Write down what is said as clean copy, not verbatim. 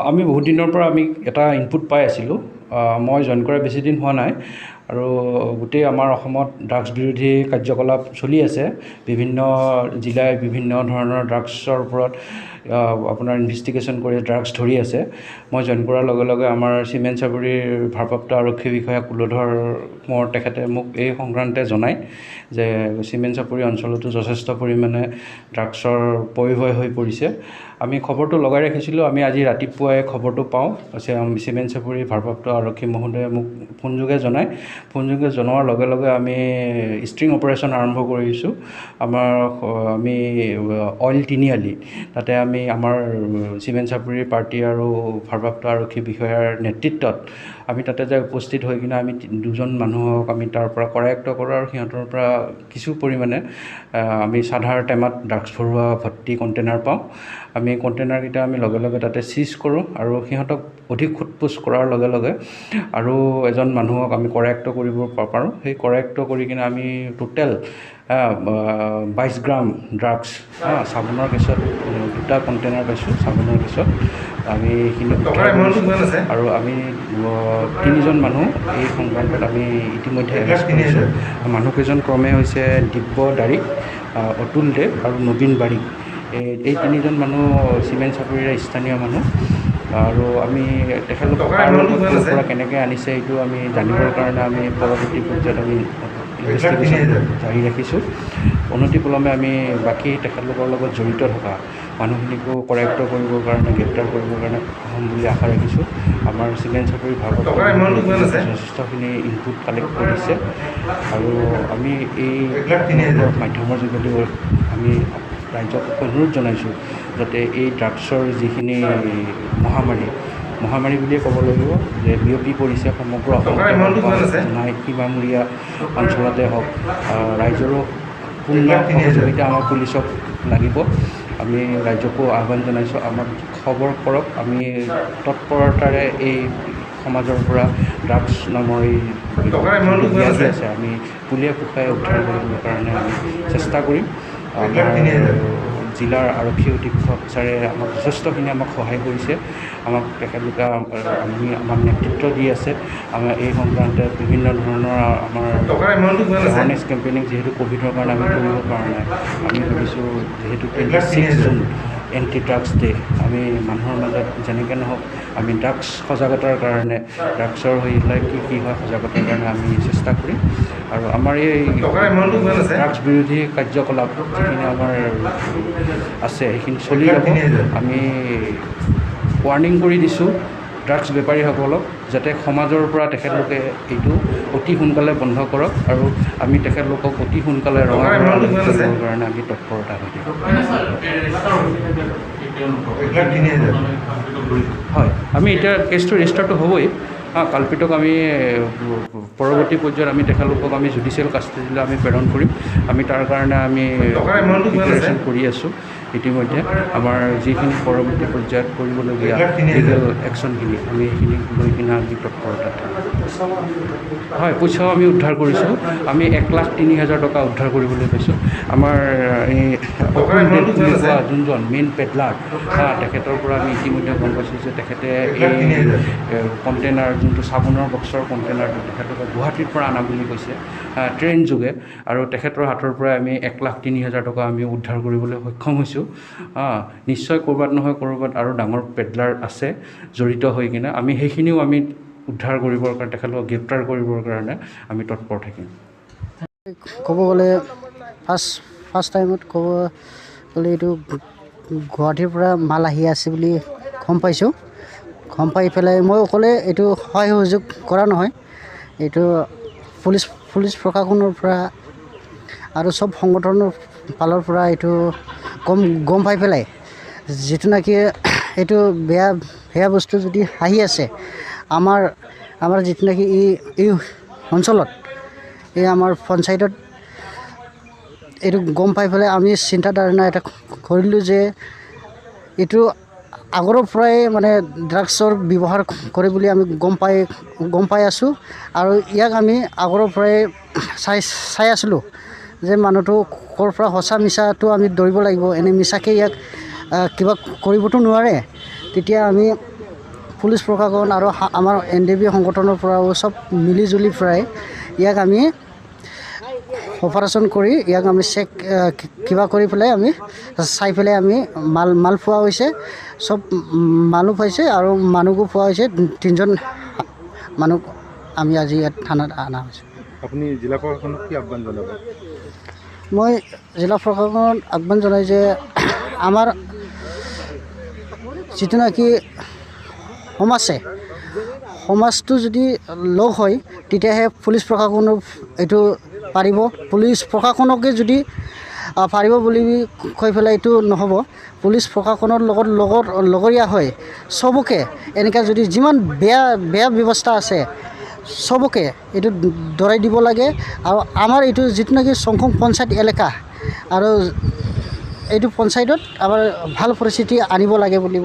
আমি বহুত দিনৰ পৰা আমি এটা ইনপুট পাই আছিলোঁ। মই জইন কৰা বেছি দিন হোৱা নাই আৰু গোটেই আমাৰ অসমত ড্ৰাগছ বিৰোধী কাৰ্যকলাপ চলি আছে। বিভিন্ন জিলাই বিভিন্ন ধৰণৰ ড্ৰাগছৰ ওপৰত আপোনাৰ ইনভেষ্টিগেশ্যন কৰি ড্ৰাগছ ধৰি আছে। মই জইন কৰাৰ লগে লগে আমাৰ চিমেণ্ট চাপৰিৰ ভাৰপ্ৰাপ্ত আৰক্ষী বিষয়া কুলধৰ কোঁৱৰ তেখেতে মোক এই সংক্ৰান্তে জনায় যে চিমেণ্ট চাপৰি অঞ্চলতো যথেষ্ট পৰিমাণে ড্ৰাগছৰ পয়োভৰ হৈ পৰিছে। আমি খবৰটো লগাই ৰাখিছিলোঁ। আমি আজি ৰাতিপুৱাই খবৰটো পাওঁ। চিমেণ্ট চাপৰি ভাৰপ্ৰাপ্ত আৰক্ষী মহোদয়ে মোক ফোনযোগে জনায়। ফোনযোগে জনোৱাৰ লগে লগে আমি ষ্ট্ৰিং অপাৰেশ্যন আৰম্ভ কৰিছোঁ। আমি অইল তিনিআলি তাতে আমি আমাৰ চিমেণ্ট চাপৰিৰ পাৰ্টি আৰু ভাৰপ্ৰাপ্ত আৰক্ষী বিষয়াৰ নেতৃত্বত আমি তাতে যাই উপস্থিত হৈ কিনে আমি দুজন মানুহক আমি তাৰ পৰা কৰায়ত্ব কৰোঁ আৰু সিহঁতৰ পৰা কিছু পৰিমাণে আমি চাধাৰ টেমাত ড্ৰাগছ ভৰোৱা ভৰ্তি কণ্টেইনাৰ পাওঁ। আমি কণ্টেইনাৰকেইটা আমি লগে লগে তাতে চিজ কৰোঁ আৰু সিহঁতক অধিক সোধপোছ কৰাৰ লগে লগে আৰু এজন মানুহক আমি কৰায়ত্ব কৰিব পাৰোঁ। সেই কৰায়ত্ব কৰি কিনে আমি টোটেল 22 গ্ৰাম ড্ৰাগছ চাবোনৰ কেছত 2টা কণ্টেইনাৰ পাইছোঁ। চাবোনৰ কেছত আমি এইখিনি আৰু আমি 3জন মানুহ এই সংক্ৰান্তত আমি ইতিমধ্যে এৰেষ্ট কৰিছোঁ। মানুহকেইজন ক্ৰমে হৈছে দিব্য দাৰিক, অতুল দেৱ আৰু নবীন বাৰিক। এই 3জন মানুহ চিমেণ্ট চাপৰিৰে স্থানীয় মানুহ আৰু আমি তেখেতলোকক পৰা কেনেকৈ আনিছে এইটো আমি জানিবৰ কাৰণে আমি পৰৱৰ্তী পৰ্যায়ত আমি ইনভেষ্টিগেশ্যন জাৰি ৰাখিছোঁ। অনতিপলমে আমি বাকী তেখেতলোকৰ লগত জড়িত থকা মানুহখিনিকো কৰায়ত্ব কৰিবৰ কাৰণে গ্ৰেপ্তাৰ কৰিবৰ কাৰণে সক্ষম বুলি আশা ৰাখিছোঁ। আমাৰ চিমেণ্ট চাপৰি ভাৰতত যথেষ্টখিনি ইনপুট কালেক্ট কৰিছে আৰু আমি এই মাধ্যমৰ যোগেদি আমি ৰাজ্যক অনুৰোধ জনাইছোঁ যাতে এই ড্ৰাগছৰ যিখিনি মহামাৰী বুলিয়ে ক'ব লাগিব যে বিয়পি পৰিছে সমগ্ৰ অসমতে নাই সীমামূৰীয়া অঞ্চলতে হওক, ৰাইজৰো পূৰ্ণ সহযোগিতা আমাৰ পুলিচক লাগিব। আমি ৰাইজকো আহ্বান জনাইছোঁ, আমাক খবৰ কৰক। আমি তৎপৰতাৰে এই সমাজৰ পৰা ড্ৰাগছ নামৰ এই আছে আমি পুলিয়ে পোখাই উদ্ধাৰ কৰিবৰ কাৰণে আমি চেষ্টা কৰিম। জিলাৰ আৰক্ষী অধীক্ষক ছাৰে আমাক যথেষ্টখিনি সহায় কৰিছে। তেখেতলোকে আমাক নেতৃত্ব দি আছে। আমাৰ এই সংক্ৰান্তে বিভিন্ন ধৰণৰ আমাৰ এৱাৰনেছ কেম্পেইনিং যিহেতু ক'ভিডৰ কাৰণে আমি কৰিব পৰা নাই। আমি ভাবিছোঁ যিহেতু 26 জুন এণ্টি ড্ৰাগছ ডে, আমি মানুহৰ মাজত যেনেকৈ নহওক আমি ড্ৰাগছ সজাগতাৰ কাৰণে ড্ৰাগছৰ হৈ পেলাই কি হয় সজাগতাৰ কাৰণে আমি চেষ্টা কৰিম। আৰু আমাৰ এই ড্ৰাগছ বিৰোধী কাৰ্যকলাপ যিখিনি আমাৰ আছে সেইখিনি চলি যাব। আমি ৱাৰ্ণিং কৰি দিছোঁ ড্ৰাগছ বেপাৰীসকলক যাতে সমাজৰ পৰা তেখেতলোকে এইটো অতি সোনকালে বন্ধ কৰক আৰু আমি তেখেতলোকক অতি সোনকালে কৰিবৰ কাৰণে আমি তৎপৰতা হৈ দিম। হয়, আমি এতিয়া কেছটো ৰেজিষ্টাৰটো হ'বই। কালপিতক আমি পৰৱৰ্তী পৰ্যায়ত আমি তেখেতলোকক আমি জুডিচিয়েল কাষ্টডিলৈ আমি প্ৰেৰণ কৰিম। আমি তাৰ কাৰণে আমি প্ৰিপেৰেশ্যন কৰি আছোঁ। ইতিমধ্যে আমাৰ যিখিনি পৰৱৰ্তী পৰ্যায়ত কৰিবলগীয়া লিগেল একশ্যনখিনি আমি সেইখিনি লৈ কিনে আমি তৎপৰতাত হয়, পইচাও আমি উদ্ধাৰ কৰিছোঁ। আমি 1,03,000 টকা উদ্ধাৰ কৰিবলৈ পাইছোঁ। আমাৰ এই যোনজন মেইন পেডলাৰ তেখেতৰ পৰা আমি ইতিমধ্যে গম পাইছোঁ যে তেখেতে এই কণ্টেইনাৰ যোনটো চাবোনৰ বক্সৰ কণ্টেইনাৰটো তেখেতলোকে গুৱাহাটীৰ পৰা অনা বুলি কৈছে ট্ৰেইন যোগে, আৰু তেখেতৰ হাতৰ পৰা আমি 1,03,000 টকা আমি উদ্ধাৰ কৰিবলৈ সক্ষম হৈছোঁ। নিশ্চয় ক'ৰবাত নহয় ক'ৰবাত আৰু ডাঙৰ পেডলাৰ আছে জড়িত হৈ কিনে, আমি সেইখিনিও আমি উদ্ধাৰ কৰিবৰ কাৰণে তেখেতলোকক গ্ৰেপ্তাৰ কৰিবৰ কাৰণে আমি তৎপৰ থাকিম। ক'ব গ'লে ফাৰ্ষ্ট টাইমত ক'ব গ'লে এইটো গুৱাহাটীৰ পৰা মাল আহি আছে বুলি গম পাইছোঁ। গম পাই পেলাই মই অকলে এইটো সহায় সহযোগ কৰা নহয়, এইটো পুলিচ প্ৰশাসনৰ পৰা আৰু চব সংগঠনৰ ফালৰ পৰা এইটো গম পাই পেলাই যিটো নেকি এইটো বেয়া বস্তু যদি আহি আছে আমাৰ যিটো নেকি এই অঞ্চলত এই আমাৰ পঞ্চায়তত এইটো গম পাই পেলাই আমি চিন্তাধাৰণা এটা কৰিলোঁ যে এইটো আগৰ পৰাই মানে ড্ৰাগছৰ ব্যৱহাৰ কৰে বুলি আমি গম পাই আছোঁ আৰু ইয়াক আমি আগৰ পৰাই চাই আছিলোঁ যে মানুহটো ক'ৰ পৰা সঁচা মিছাটো আমি ধৰিব লাগিব। এনে মিছাকৈ ইয়াক কিবা কৰিবতো নোৱাৰে। তেতিয়া আমি পুলিচ প্ৰশাসন আৰু আমাৰ NDB সংগঠনৰ পৰাও চব মিলিজুলি প্ৰায় ইয়াক আমি অপাৰেশ্যন কৰি ইয়াক আমি চেক কিবা কৰি পেলাই আমি চাই পেলাই আমি মাল পোৱা হৈছে চব মানুহ পাইছে আৰু মানুহকো পোৱা হৈছে 3জন মানুহ আমি আজি ইয়াত থানাত অনা হৈছে আপুনি জিলা প্ৰশাসনক কি আহ্বান জনাব মই জিলা প্ৰশাসনত আহ্বান জনাই যে আমাৰ যিটো নেকি সমাজটো যদি লগ হয় তেতিয়াহে পুলিচ প্ৰশাসনক এইটো পাৰিব পুলিচ প্ৰশাসনকে যদি পাৰিব বুলি কৈ পেলাই এইটো নহ'ব পুলিচ প্ৰশাসনৰ লগৰীয়া হয় চবকে এনেকৈ যদি যিমান বেয়া ব্যৱস্থা আছে চবকে এইটো দৰাই দিব লাগে আৰু আমাৰ এইটো যিটো নেকি চংখং পঞ্চায়ত এলেকা আৰু এইটো পঞ্চায়তত আমাৰ ভাল পৰিস্থিতি আনিব লাগে বুলি